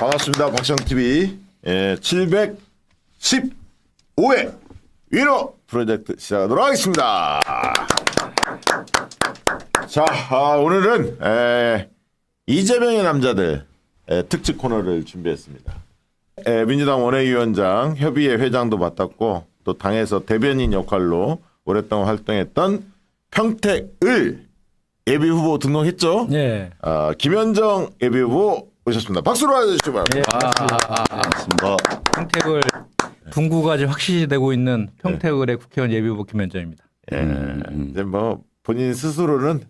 반갑습니다. 박정TV 715회 위로 프로젝트 시작하도록 하겠습니다. 자, 오늘은 이재명의 남자들 특집 코너를 준비했습니다. 민주당 원외위원장 협의회 회장도 맡았고 또 당에서 대변인 역할로 오랫동안 활동했던 평택을 예비후보 등록했죠? 네. 김현정 예비후보 오셨습니다. 박수로 맞아주시기 바랍니다. 반갑습니다. 평택을 분구가 이제 확실시되고 있는 평택을의 국회의원 예비후보 김현정입니다. 이제 뭐 본인 스스로는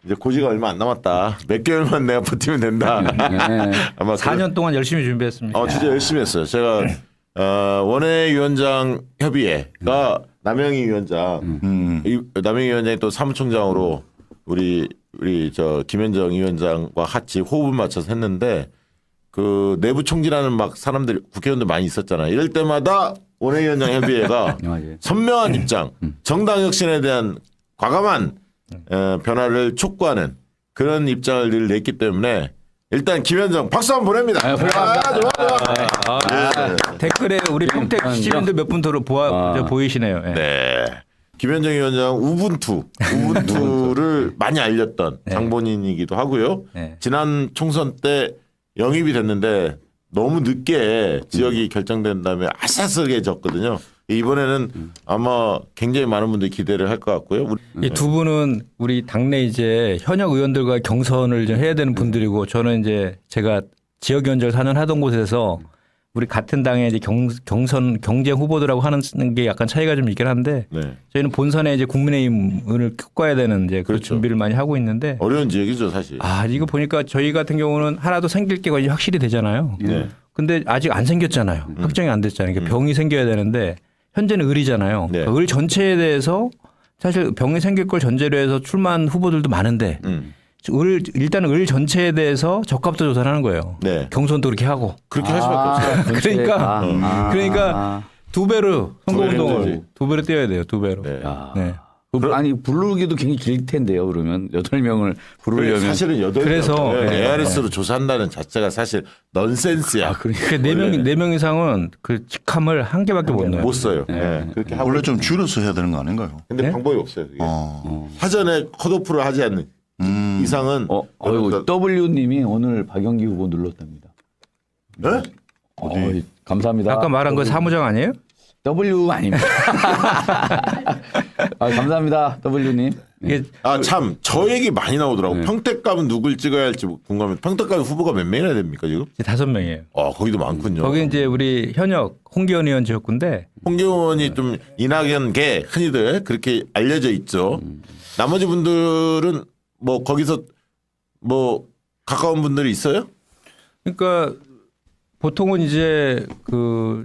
이제 고지가 얼마 안 남았다. 몇 개월만 내가 버티면 된다. 아마 4년 동안 열심히 준비했습니다. 진짜 열심히 했어요. 제가 원외위원장 협의회가 남영희 위원장, 남영희 위원장이 또 사무총장으로 우리 저 김현정 위원장과 같이 호흡을 맞춰서 했는데 그 내부 총질하는 막 사람들이 국회의원들 많이 있었잖아요. 이럴 때마다 원외위원장 협의회가 선명한 입장, 정당 혁신에 대한 과감한 변화를 촉구하는 그런 입장을 늘 냈기 때문에 일단 김현정 박수 한번 보냅니다. 좋아. 댓글에 우리 평택 시민들 몇 분 보이시네요. 예. 네. 김현정 위원장 우분투를 많이 알렸던 장본인이기도 하고요. 네. 지난 총선 때 영입이 됐는데 너무 늦게 지역이 결정된 다음에 아슬아슬해졌거든요. 이번에는 아마 굉장히 많은 분들이 기대를 할 것 같고요. 이 두 분은 우리 당내 이제 현역 의원들과 경선을 좀 해야 되는 분들이고 저는 이제 제가 지역위원장을 4년 하던 곳에서 우리 같은 당의 이제 경선 경쟁 후보들하고 하는 게 약간 차이가 좀 있긴 한데 저희는 본선에 이제 국민의힘을 꺾어야 되는 이제 그 준비를 많이 하고 있는데 어려운 지역이죠 사실. 이거 보니까 저희 같은 경우는 하나도 생길 게 거의 확실히 되잖아요. 근데 아직 안 생겼잖아요. 확정이 안 됐잖아요. 그러니까 병이 생겨야 되는데 현재는 을이잖아요. 을 전체에 대해서 사실 병이 생길 걸 전제로 해서 출마한 후보들도 많은데 일단 을 전체에 대해서 적합도 조사를 하는 거예요. 경선도 그렇게 하고. 그렇게 할 수밖에 없어요. 그러니까 두 배로 선거운동을 두 배로 뛰어야 돼요. 두 배로. 아니 부르기도 굉장히 길 텐데요. 그러면 8명을 부르려면 사실은 8명. 그래서 ARS로 조사한다는 자체가 사실 넌센스야. 그러니까 네 명 이상은 그 직함을 한 개밖에 못 넣어요. 못 써요. 그렇게 하고 원래 좀 줄여서 해야 되는 거 아닌가요? 근데 방법이 없어요. 그게. 사전에 컷오프를 하지 않는 이상은 W님이 오늘 박영기 후보 눌렀답니다. 네? 감사합니다. 아까 말한 거 사무장 아니에요? W 아닙니다. 감사합니다, W님. 참 저 얘기 많이 나오더라고. 평택 가면 누굴 찍어야 할지 궁금하면 평택 가면 후보가 몇 명이나 됩니까 지금? 5명이에요. 거기도 많군요. 거기 이제 우리 현역 홍기현 의원 지역구인데 홍기현이 좀 이낙연계 흔히들 그렇게 알려져 있죠. 나머지 분들은 뭐 거기서 뭐 가까운 분들이 있어요? 그러니까 보통은 이제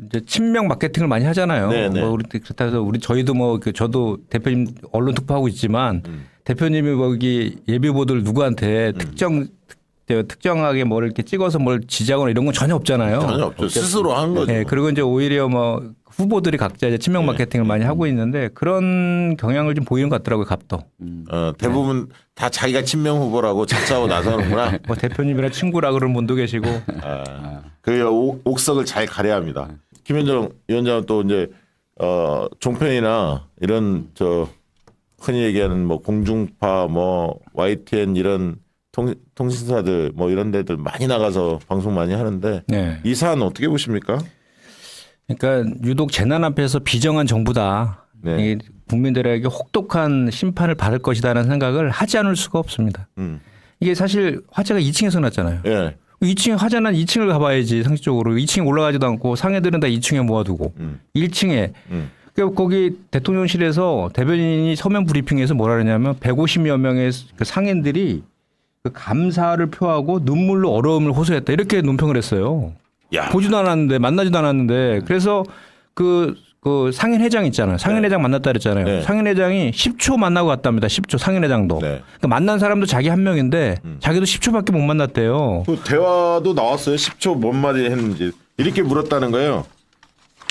이제 친명 마케팅을 많이 하잖아요. 뭐 우리 그렇다 해서 저희도 뭐 저도 대표님 언론 특파하고 있지만 대표님이 거기 예비보들 누구한테 특정하게 뭘 이렇게 찍어서 뭘 지지하거나 이런 건 전혀 없잖아요. 전혀 없죠. 스스로 하는 거죠. 네, 그리고 이제 오히려 뭐 후보들이 각자 이제 친명 마케팅을 많이 하고 있는데 그런 경향을 좀 보이는 것 같더라고요, 갑도. 대부분 다 자기가 친명 후보라고 자처하고 나서는구나. 뭐 대표님이랑 친구라 그러는 분도 계시고. 그 옥석을 잘 가려야 합니다. 김현정 위원장은 또 이제 종편이나 이런 흔히 얘기하는 뭐 공중파 뭐 YTN 이런 통신사들 뭐 이런 데들 많이 나가서 방송 많이 하는데 이 사안 어떻게 보십니까? 그러니까 유독 재난 앞에서 비정한 정부다. 국민들에게 혹독한 심판을 받을 것이다라는 생각을 하지 않을 수가 없습니다. 이게 사실 화재가 2층에서 났잖아요. 2층에 화재 난 2층을 가봐야지 상식적으로. 2층에 올라가지도 않고 상해들은 다 2층에 모아두고 1층에. 그러니까 거기 대통령실에서 대변인이 서면 브리핑에서 뭐라 그러냐면 150여 명의 그 상인들이 그 감사를 표하고 눈물로 어려움을 호소했다. 이렇게 논평을 했어요. 보지도 않았는데 만나지도 않았는데 그래서 그 상인회장 있잖아요. 상인회장 만났다 그랬잖아요. 상인회장이 10초 만나고 갔답니다. 10초 상인회장도. 그러니까 만난 사람도 자기 한 명인데 자기도 10초밖에 못 만났대요. 그 대화도 나왔어요. 10초 뭔 말이 했는지. 이렇게 물었다는 거예요.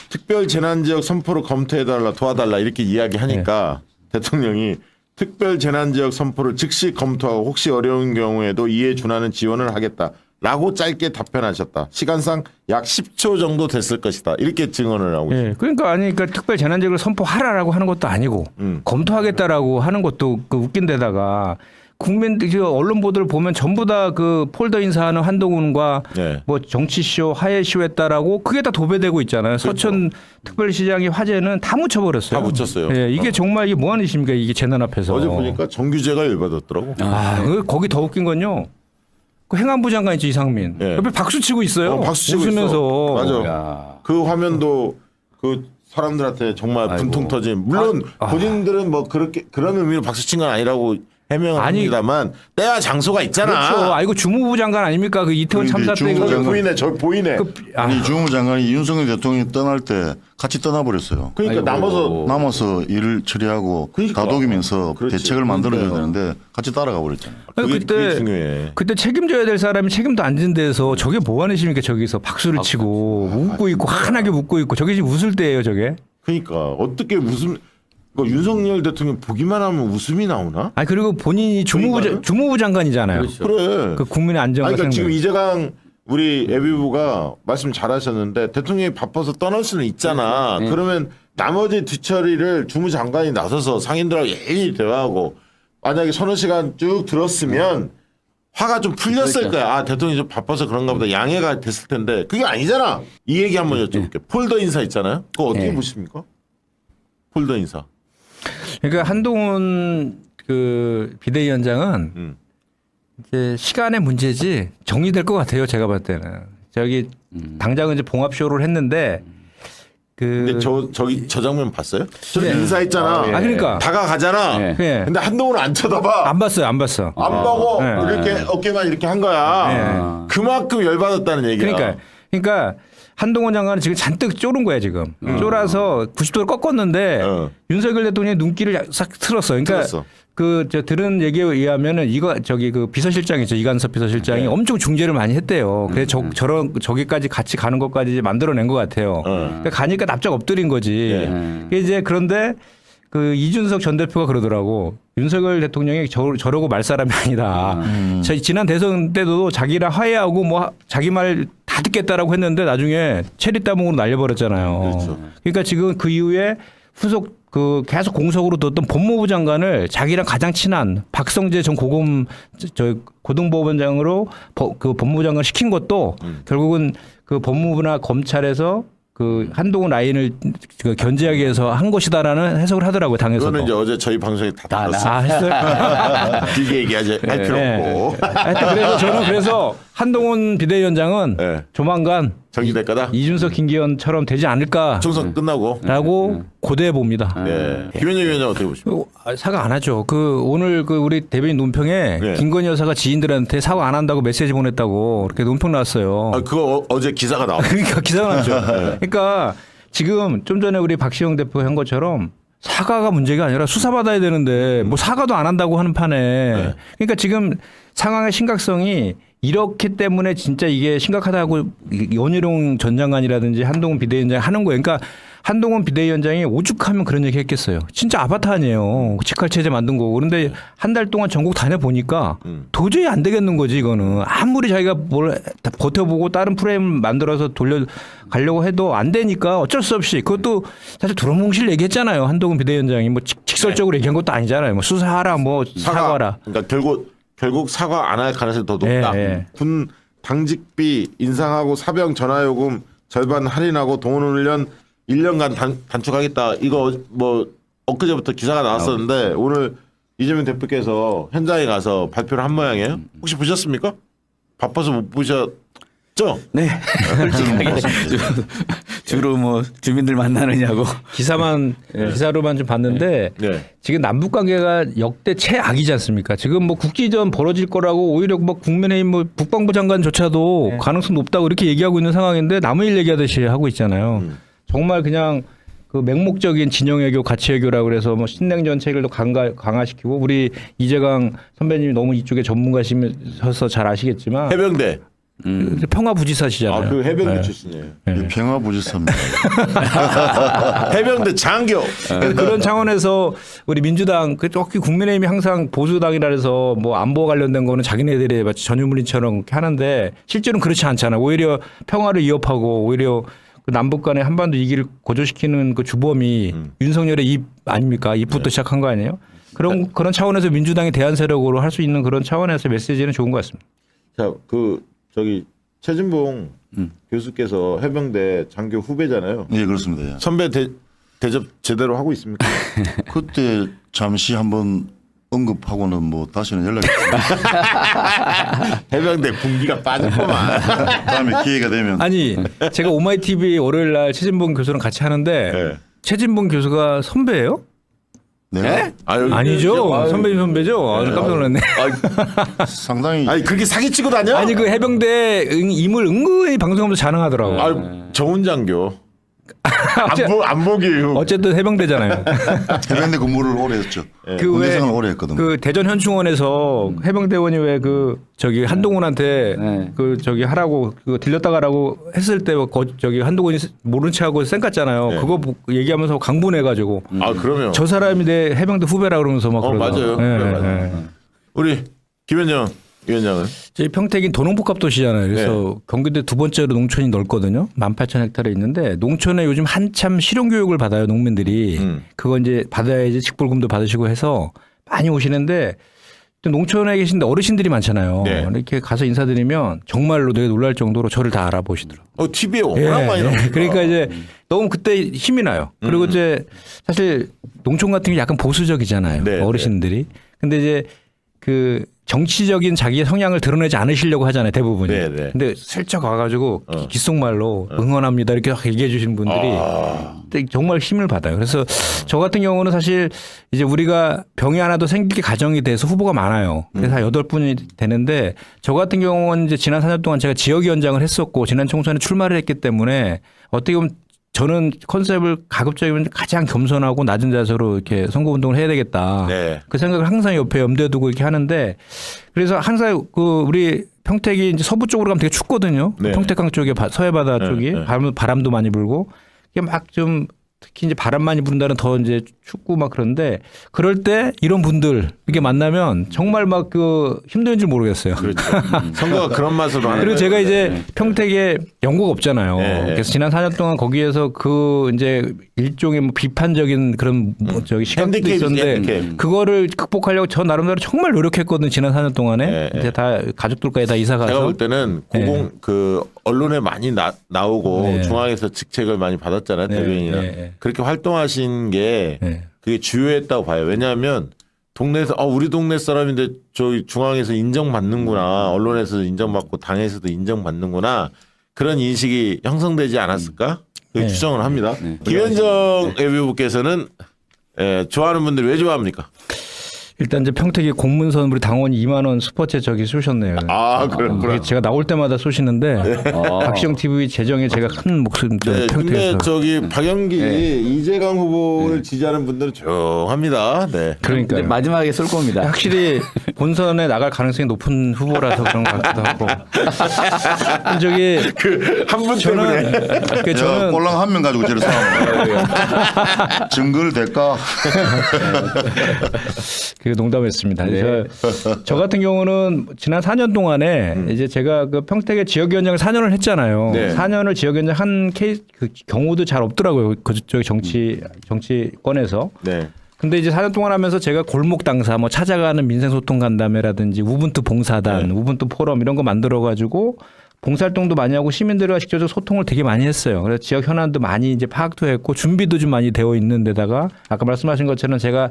특별 재난지역 선포를 검토해달라 도와달라 이렇게 이야기하니까 대통령이 특별 재난지역 선포를 즉시 검토하고 혹시 어려운 경우에도 이에 준하는 지원을 하겠다. 라고 짧게 답변하셨다. 시간상 약 10초 정도 됐을 것이다. 이렇게 증언을 하고 있습니다. 예. 그러니까 특별 재난지역을 선포하라라고 하는 것도 아니고 검토하겠다라고 하는 것도 그 웃긴 데다가 국민들 언론 보도를 보면 전부 다 그 폴더 인사하는 한동훈과 네. 뭐 정치쇼 하예쇼 했다라고 그게 다 도배되고 있잖아요. 서천 특별시장의 화제는 다 묻혀버렸어요. 다 묻혔어요. 예, 이게 정말 이게 뭐 하는 짓입니까? 이게 재난 앞에서. 어제 보니까 정규제가 열받았더라고. 거기 더 웃긴 건요. 그 행안부 장관 있죠, 이상민. 예. 옆에 박수 치고 있어요. 박수 치고 웃으면서. 있어. 맞아. 야. 그 화면도 그 사람들한테 정말 분통 터진. 물론 본인들은 뭐 그렇게 그런 의미로 박수 친 건 아니라고 해명합니다만 때와 장소가 있잖아. 그렇죠. 아 이거 주무부 장관 아닙니까? 그 이태원 그런데 참사 때. 주무부 저기 장관- 보이네. 저 보이네. 아니 주무 장관이 윤석열 대통령이 떠날 때 같이 떠나버렸어요. 그러니까 아이고. 남아서 일을 처리하고 그러니까. 다독이면서 그렇지. 대책을 만들어줘야 그러니까요. 되는데 같이 따라가 버렸잖아요. 그게 중요해. 그때 책임져야 될 사람이 책임도 안 진 데서 저게 뭐 하는 짓입니까? 저기서 박수를 치고 웃고 있고 환하게 웃고 있고 저게 지금 웃을 때예요, 저게. 그러니까 어떻게 무슨 뭐 윤석열 대통령 보기만 하면 웃음이 나오나? 아 그리고 본인이 주무부 장관이잖아요. 그래. 그 국민의 안전과 아니, 그러니까 지금 생명. 이재강 우리 예비부가 말씀 잘하셨는데 대통령이 바빠서 떠날 수는 있잖아. 그러면 나머지 뒤처리를 주무장관이 나서서 상인들하고 예의 대화하고 만약에 서너 시간 쭉 들었으면 화가 좀 풀렸을 거야. 아 대통령이 좀 바빠서 그런가 보다 양해가 됐을 텐데 그게 아니잖아. 이 얘기 한번 여쭤볼게요. 폴더 인사 있잖아요. 그거 어떻게 네. 보십니까? 폴더 인사. 그러니까 한동훈 그 비대위원장은 이제 시간의 문제지 정리될 것 같아요. 제가 봤을 때는 저기 당장은 이제 봉합 쇼를 했는데 근데 저 장면 봤어요? 저 네. 인사했잖아. 아 그러니까 다가가잖아. 네. 예. 근데 한동훈은 안 쳐다봐. 안 봤어요. 안 봤어. 안 보고 네. 이렇게 어깨만 이렇게 한 거야. 그만큼 열받았다는 얘기야. 그러니까 한동훈 장관은 지금 잔뜩 쫄은 거야 지금. 쫄아서 90도를 꺾었는데 윤석열 대통령의 눈길을 싹 틀었어. 그러니까 틀었어. 저 들은 얘기에 의하면은 이거 저기 그 비서실장이죠 이관섭 비서실장이 엄청 중재를 많이 했대요. 그래서 저기까지 같이 가는 것까지 이제 만들어낸 것 같아요. 그러니까 가니까 납작 엎드린 거지. 이제 그런데 그 이준석 전 대표가 그러더라고. 윤석열 대통령이 저러고 말 사람이 아니다. 지난 대선 때도 자기랑 화해하고 뭐 자기 말 다 듣겠다라고 했는데 나중에 체리 따봉으로 날려버렸잖아요. 그렇죠. 그러니까 지금 그 이후에 후속 그 계속 공석으로 뒀던 법무부 장관을 자기랑 가장 친한 박성재 전 고등법원장으로 그 법무부 장관 시킨 것도 결국은 그 법무부나 검찰에서 그 한동훈 라인을 그 견제하기 위해서 한 것이다라는 해석을 하더라고요 당에서도. 그거는 이제 어제 저희 방송에 다 나왔어. 아 했어요? 길게 얘기하지 할 필요 없고. 하여튼 그래서 저는 그래서 한동훈 비대위원장은 네. 조만간 정리될 거다. 이준석 김기현처럼 되지 않을까라고 총선 끝나고. 고대해 봅니다. 네. 김현정 위원장 어떻게 보십니까? 사과 안 하죠. 그 오늘 그 우리 대변인 논평에 네. 김건희 여사가 지인들한테 사과 안 한다고 메시지 보냈다고 그렇게 논평 나왔어요. 아, 그거 어제 기사가 나왔어. 그러니까 기사가 났죠. 그러니까 지금 좀 전에 우리 박시영 대표 한 것처럼 사과가 문제가 아니라 수사받아야 되는데 뭐 사과도 안 한다고 하는 판에 그러니까 지금 상황의 심각성이 이렇기 때문에 진짜 이게 심각하다고 원희룡 전 장관이라든지 한동훈 비대위원장이 하는 거예요. 그러니까 한동훈 비대위원장이 오죽하면 그런 얘기 했겠어요. 진짜 아파트 아니에요. 직할체제 만든 거고. 그런데 한 달 동안 전국 다녀보니까 도저히 안 되겠는 거지 이거는. 아무리 자기가 뭘 버텨보고 다른 프레임 만들어서 돌려가려고 해도 안 되니까 어쩔 수 없이 그것도 사실 두루뭉실 얘기했잖아요. 한동훈 비대위원장이 뭐 직설적으로 얘기한 것도 아니잖아요. 뭐 수사하라 뭐 사과하라. 그러니까 결국 사과 안 할 가능성이 더 높다. 네. 군 당직비 인상하고 사병 전화요금 절반 할인하고 동원훈련 1년간 단축하겠다. 이거 뭐 엊그제부터 기사가 나왔었는데 오늘 이재명 대표께서 현장에 가서 발표를 한 모양이에요. 혹시 보셨습니까? 바빠서 못 보셨죠? 네. 솔직하게 주로 뭐 주민들 만나느냐고. 기사로만 좀 봤는데 네. 지금 남북 관계가 역대 최악이지 않습니까? 지금 뭐 국기전 벌어질 거라고 오히려 뭐 국민의힘 뭐 국방부 장관조차도 가능성 높다고 이렇게 얘기하고 있는 상황인데 남의 일 얘기하듯이 하고 있잖아요. 정말 그냥 그 맹목적인 진영외교, 가치외교라고 그래서 뭐 신냉전 체계를 강화시키고 우리 이재강 선배님이 너무 이쪽에 전문가시면서 잘 아시겠지만 해병대. 평화부지사시잖아요. 아, 그 해병대 네. 출신이에요. 이 평화부지사입니다. 해병대 장교. 그런 차원에서 우리 민주당 그 특히 국민의힘이 항상 보수당이라 해서 뭐 안보 관련된 거는 자기네들이 마치 전유물인처럼 그렇게 하는데 실제로는 그렇지 않잖아요. 오히려 평화를 위협하고 오히려 그 남북 간의 한반도 위기를 고조시키는 그 주범이 윤석열의 입 아닙니까? 입부터 시작한 거 아니에요? 그런 차원에서 민주당이 대안 세력으로 할 수 있는 그런 차원에서 메시지는 좋은 것 같습니다. 자, 저기 최진봉 교수께서 해병대 장교 후배잖아요. 예, 그렇습니다. 예. 선배 대접 제대로 하고 있습니까? 그때 잠시 한번 언급하고는 뭐 다시는 연락이 해병대 군기가 빠졌구만. 다음에 기회가 되면 아니 제가 오마이 TV 월요일 날 최진봉 교수랑 같이 하는데 네. 최진봉 교수가 선배예요? 내가 아, 여기 아니죠. 선배님 선배죠. 아, 깜짝 놀랐네. 상당히 아니 그렇게 사기치고 다녀? 아니 그 해병대 임을 은근히 방송하면서 자랑하더라고. 아, 정훈 장교. 안보기요. 어쨌든 해병대잖아요. 해병대 근무를 오래 했죠. 그 군대 왜 생활을 오래 했거든요. 그 대전 현충원에서 해병대원이 왜 그 저기 한동훈한테 네. 그 저기 하라고 그 들렸다 가라고 했을 때 저기 한동훈이 모른 체하고 쌩깠잖아요. 네. 그거 얘기하면서 강분해가지고 아 그러면 저 사람이 내 해병대 후배라 그러면서 막 그러더라고요. 맞아요. 예, 그래, 맞아요. 예. 우리 김현정 위원장은 저희 평택이 도농복합 도시잖아요. 그래서 경기도에 두 번째로 농촌이 넓거든요. 18,000헥타르 있는데 농촌에 요즘 한참 실용교육을 받아요. 농민들이. 그거 이제 받아야지 직불금도 받으시고 해서 많이 오시는데 또 농촌에 계신 어르신들이 많잖아요. 네. 이렇게 가서 인사드리면 정말로 되게 놀랄 정도로 저를 다 알아보시더라고요. TV에 워낙 많이 나오니까. 그러니까 이제 너무 그때 힘이 나요. 그리고 이제 사실 농촌 같은 게 약간 보수적이잖아요. 네, 어르신들이. 근데 이제 그 정치적인 자기의 성향을 드러내지 않으시려고 하잖아요. 대부분이. 네, 네. 근데 슬쩍 와가지고 귓속말로 응원합니다 이렇게 얘기해 주시는 분들이 정말 힘을 받아요. 그래서 저 같은 경우는 사실 이제 우리가 병이 하나 더 생기게 가정이 돼서 후보가 많아요. 그래서 한 8분이 되는데 저 같은 경우는 이제 지난 4년 동안 제가 지역위원장을 했었고 지난 총선에 출마를 했기 때문에 어떻게 보면 저는 컨셉을 가급적이면 가장 겸손하고 낮은 자세로 이렇게 선거운동을 해야 되겠다. 네. 그 생각을 항상 옆에 염두에 두고 이렇게 하는데 그래서 항상 그 우리 평택이 이제 서부 쪽으로 가면 되게 춥거든요. 네. 평택강 쪽에 서해 바다 네, 쪽이 네. 바람도 많이 불고 이게 막 좀 특히 이제 바람 많이 부는다는 더 이제 춥고 막 그런데 그럴 때 이런 분들 이렇게 만나면 정말 막 그 힘든 줄 모르겠어요. 그렇죠. 선거가 그런 맛으로 하는 그리고 거예요. 제가 이제 평택에 연고가 없잖아요. 네. 그래서 지난 4년 동안 거기에서 그 이제 일종의 뭐 비판적인 그런 뭐 저기 시각도 핸디캡이지, 있었는데 핸디캡. 그거를 극복하려고 저 나름대로 정말 노력했거든요. 지난 4년 동안에 네, 이제 다 가족들까지 다 이사 제가 가서 볼 때는 그 언론에 많이 나오고 네. 중앙에서 직책을 많이 받았잖아요. 네, 대변인이나. 네. 그렇게 활동하신 게 네. 그게 주요했다고 봐요. 왜냐하면 동네에서 우리 동네 사람인데 저기 중앙에서 인정받는구나. 언론에서 인정받고 당에서도 인정받는구나. 그런 인식이 형성되지 않았을까? 그렇게 네. 추정을 합니다. 김현정 예비후보께서는 좋아하는 분들이 왜 좋아합니까? 일단 이제 평택에 공문선 우리 당원이 2만 원 슈퍼챗 저기 쏘셨네요. 아, 그렇구나. 제가 나올 때마다 쏘시는데 박시영 TV 재정에 제가 큰 목소리 네, 근데 평택에서 저기 박영기 이재강 후보를 지지하는 분들은 조용합니다. 네. 그러니까 근데 마지막에 쏠 겁니다. 확실히 본선에 나갈 가능성이 높은 후보라서 그런 것 같기도 하고. 저기 한 분 때문에. 저는 꼴랑 한 명 가지고 저를 싸우는 증거를 대까 그 농담했습니다. 저 같은 경우는 지난 4년 동안에 이제 제가 그 평택의 지역위원장을 4년을 했잖아요. 네. 4년을 지역위원장 한 그 경우도 잘 없더라고요. 그쪽 정치권에서. 네. 근데 이제 4년 동안 하면서 제가 골목 당사 뭐 찾아가는 민생소통 간담회라든지 우분투 봉사단, 우분투 포럼 이런 거 만들어 가지고 봉사활동도 많이 하고 시민들과 직접적 소통을 되게 많이 했어요. 그래서 지역 현안도 많이 이제 파악도 했고 준비도 좀 많이 되어 있는 데다가 아까 말씀하신 것처럼 제가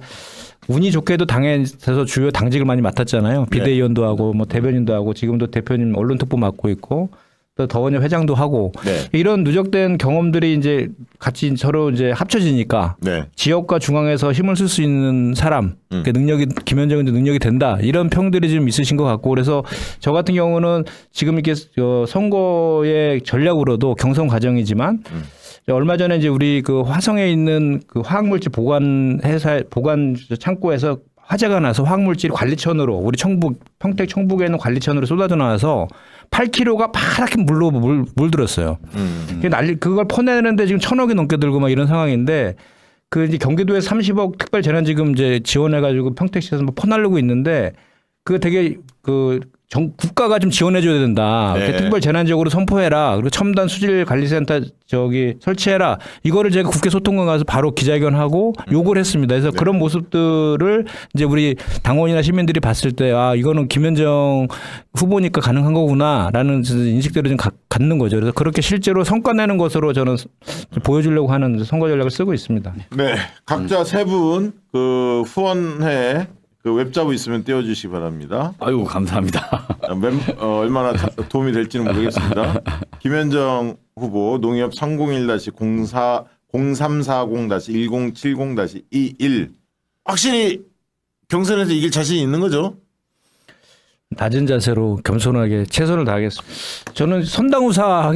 운이 좋게도 당에서 주요 당직을 많이 맡았잖아요. 비대위원도 하고 뭐 대변인도 하고 지금도 대표님 언론특보 맡고 있고 또 더원회 회장도 하고 네. 이런 누적된 경험들이 이제 같이 서로 이제 합쳐지니까 네. 지역과 중앙에서 힘을 쓸 수 있는 사람, 그 능력이 김현정인도 능력이 된다 이런 평들이 좀 있으신 것 같고 그래서 저 같은 경우는 지금 이렇게 선거의 전략으로도 경선 과정이지만 얼마 전에 이제 우리 그 화성에 있는 그 화학물질 보관 회사 보관 창고에서 화재가 나서 화학물질이 관리천으로 우리 평택 청북에 있는 관리천으로 쏟아져 나와서 8km가 파랗게 물들었어요. 그걸 퍼내는데 지금 1,000억이 넘게 들고 막 이런 상황인데 그 이제 경기도에 30억 특별 재난지금 이제 지원해가지고 평택시에서 뭐 퍼나르고 있는데 그 되게 국가가 좀 지원해줘야 된다. 네. 특별 재난지역으로 선포해라. 그리고 첨단 수질 관리센터 설치해라. 이거를 제가 국회 소통관 가서 바로 기자회견하고 요구를 했습니다. 그래서 그런 모습들을 이제 우리 당원이나 시민들이 봤을 때 아 이거는 김현정 후보니까 가능한 거구나라는 인식들을 좀 갖는 거죠. 그래서 그렇게 실제로 성과 내는 것으로 저는 보여주려고 하는 선거 전략을 쓰고 있습니다. 네, 각자 세 분 그 후원회 그 웹자부 있으면 띄워주시기 바랍니다. 아이고 감사합니다. 얼마나 도움이 될지는 모르겠습니다. 김현정 후보 농협 301-0340-1070-21 확실히 경선에서 이길 자신이 있는 거죠? 낮은 자세로 겸손하게 최선을 다하겠습니다. 저는 선당우사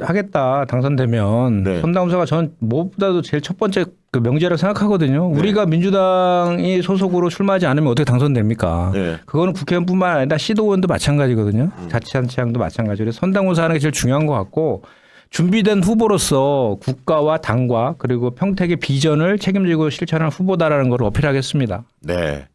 하겠다 당선되면 네. 선당우사가 전 무엇보다도 제일 첫 번째 그 명제라고 생각하거든요. 네. 우리가 민주당이 소속으로 출마하지 않으면 어떻게 당선됩니까? 네. 그거는 국회의원뿐만 아니라 시도의원도 마찬가지거든요. 자치단체장도 마찬가지로 선당우사하는 게 제일 중요한 것 같고 준비된 후보로서 국가와 당과 그리고 평택의 비전을 책임지고 실천하는 후보다라는 걸 어필하겠습니다. 네.